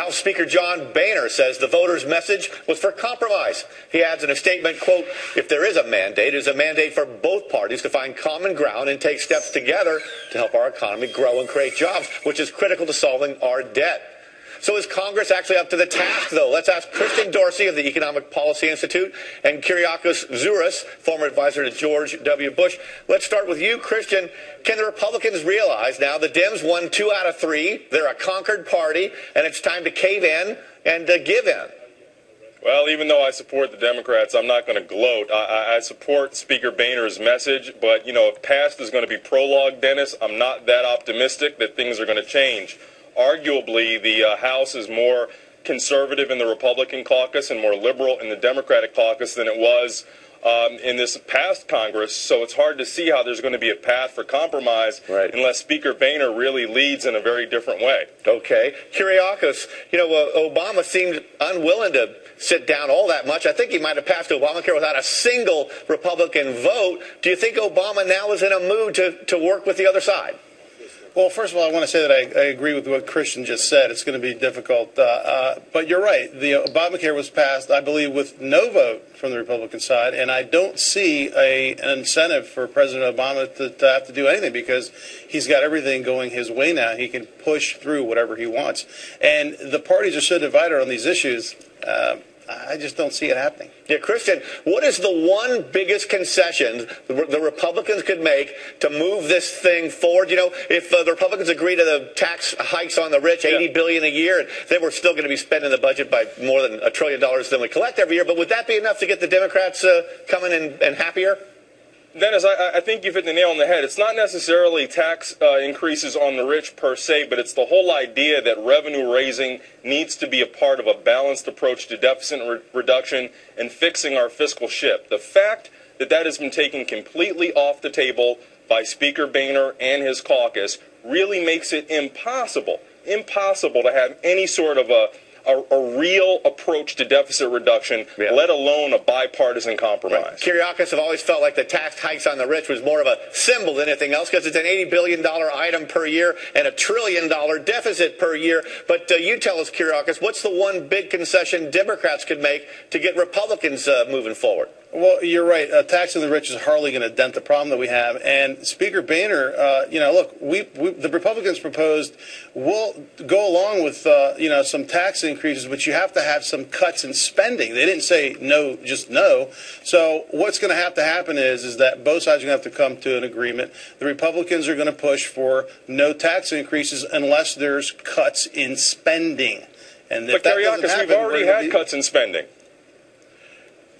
House Speaker John Boehner says the voters' message was for compromise. He adds in a statement, quote, if there is a mandate, it is a mandate for both parties to find common ground and take steps together to help our economy grow and create jobs, which is critical to solving our debt. So is Congress actually up to the task, though? Let's ask Christian Dorsey of the Economic Policy Institute and Kereakos Zuras, former advisor to George W. Bush. Let's start with you, Christian. Can the Republicans realize now the Dems won 2 out of 3, they're a conquered party, and it's time to cave in and give in? Well, even though I support the Democrats, I'm not going to gloat. I support Speaker Boehner's message, but, if past is going to be prologue, Dennis, I'm not that optimistic that things are going to change. Arguably, the House is more conservative in the Republican caucus and more liberal in the Democratic caucus than it was in this past Congress, so it's hard to see how there's going to be a path for compromise unless Speaker Boehner really leads in a very different way. Okay. Kereakos, Obama seemed unwilling to sit down all that much. I think he might have passed Obamacare without a single Republican vote. Do you think Obama now is in a mood to work with the other side? Well, first of all, I want to say that I agree with what Christian just said. It's going to be difficult. But you're right. The Obamacare was passed, I believe, with no vote from the Republican side. And I don't see an incentive for President Obama to have to do anything because he's got everything going his way now. He can push through whatever he wants. And the parties are so divided on these issues. I just don't see it happening. Yeah, Christian, what is the one biggest concession the Republicans could make to move this thing forward? If the Republicans agree to the tax hikes on the rich, $80 billion a year, then we're still going to be spending the budget by more than $1 trillion than we collect every year. But would that be enough to get the Democrats coming and happier? Dennis, I think you've hit the nail on the head. It's not necessarily tax increases on the rich per se, but it's the whole idea that revenue raising needs to be a part of a balanced approach to deficit reduction and fixing our fiscal ship. The fact that that has been taken completely off the table by Speaker Boehner and his caucus really makes it impossible to have any sort of a real approach to deficit reduction, let alone a bipartisan compromise. Kereakos have always felt like the tax hikes on the rich was more of a symbol than anything else because it's an $80 billion item per year and $1 trillion deficit per year. But you tell us, Kereakos, what's the one big concession Democrats could make to get Republicans moving forward? Well, you're right. Taxing the rich is hardly going to dent the problem that we have. And Speaker Boehner, look, the Republicans proposed we'll go along with, some tax increases, but you have to have some cuts in spending. They didn't say no, just no. So what's going to happen is that both sides are going to have to come to an agreement. The Republicans are going to push for no tax increases unless there's cuts in spending. And but Kereakos, we've already had cuts in spending.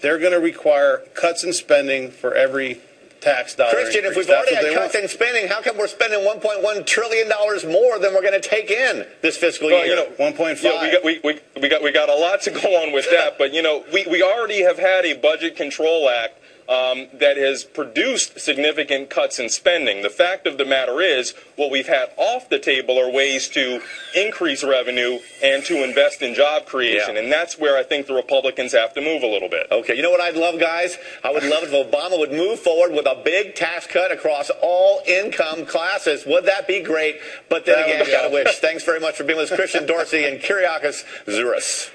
They're going to require cuts in spending for every tax dollar. Christian, if we've already had cuts in spending, how come we're spending $1.1 trillion more than we're going to take in this fiscal year? 1.5. Yeah, we got a lot to go on with that, but we already have had a Budget Control Act that has produced significant cuts in spending. The fact of the matter is, what we've had off the table are ways to increase revenue and to invest in job creation, and that's where I think the Republicans have to move a little bit. Okay, you know what I'd love, guys? I would love if Obama would move forward with a big tax cut across all income classes. Would that be great? But then again, you got to wish. Thanks very much for being with us, Christian Dorsey and Kereakos Zuras.